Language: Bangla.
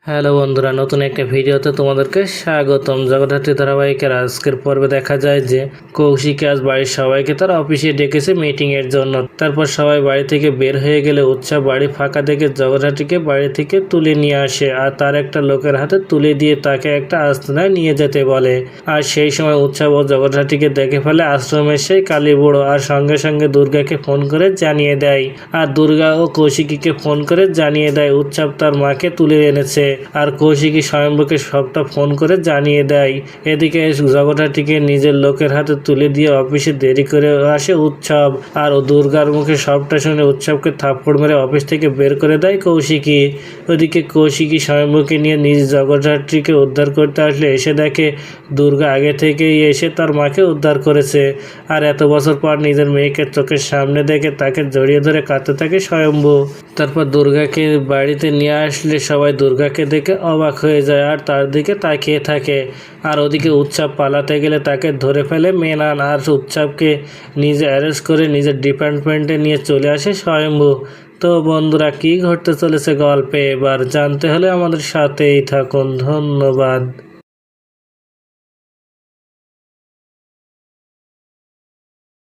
হ্যালো বন্ধুরা, নতুন একটা ভিডিওতে তোমাদেরকে স্বাগতম। জগদ্ধাত্রী ধারাবাহিকের আজকের পর্বে দেখা যায় যে কৌশিক আজ বাড়ির সবাইকে তার অফিসে ডেকেছে মিটিং এর জন্য। তারপর সবাই বাড়ি থেকে বের হয়ে গেলে উৎসব বাড়ি ফাঁকা দেখে জগদ্ধাত্রীকে বাড়ি থেকে তুলে নিয়ে আসে আর তার একটা লোকের হাতে তুলে দিয়ে তাকে একটা আস্তানায় নিয়ে যেতে বলে। আর সেই সময় উৎসব ও জগদ্ধাত্রীকে দেখে ফেলে আশ্রমের সেই কালী বুড়ো আর সঙ্গে সঙ্গে দুর্গাকে ফোন করে জানিয়ে দেয়। আর দুর্গা ও কৌশিকীকে ফোন করে জানিয়ে দেয় উৎসব তার মাকে তুলে এনেছে। আর কৌশিকী স্বয়ম্ভুকে সবটা ফোন করে জানিয়ে দেয়। এদিকে জগদ্ধাত্রীকে নিজের লোকের হাতে তুলে দিয়ে অফিসে দেরি করে আসে উৎসব। আর ও দুর্গার মুখে সবটা শুনে উৎসবকে থাপ্পড় মেরে অফিস থেকে বের করে দেয় কৌশিকী। ওদিকে কৌশিকী স্বয়ম্ভুকে নিয়ে নিজ জগদ্ধাত্রীকে উদ্ধার করতে আসলে এসে দেখে দুর্গা আগে থেকেই এসে তার মাকে উদ্ধার করেছে। আর এত বছর পর নিজের মেয়েকে চোখের সামনে দেখে তাকে জড়িয়ে ধরে কাঁদতে থাকে স্বয়ম্ভু। তারপর দুর্গাকে বাড়িতে নিয়ে আসলে সবাই দুর্গাকে দেখে অবাক হয়ে যায় আর তার দিকে তাকিয়ে থাকে। আর ওদিকে উৎসব পালাতে গেলে তাকে ধরে ফেলে মেনান আর উৎসবকে নিজে অ্যারেস্ট করে নিজের ডিপার্টমেন্টে নিয়ে চলে আসে স্বয়ম্ভু। তো বন্ধুরা, কি ঘটতে চলেছে গল্পে এবার জানতে হলে আমাদের সাথেই থাকুন। ধন্যবাদ।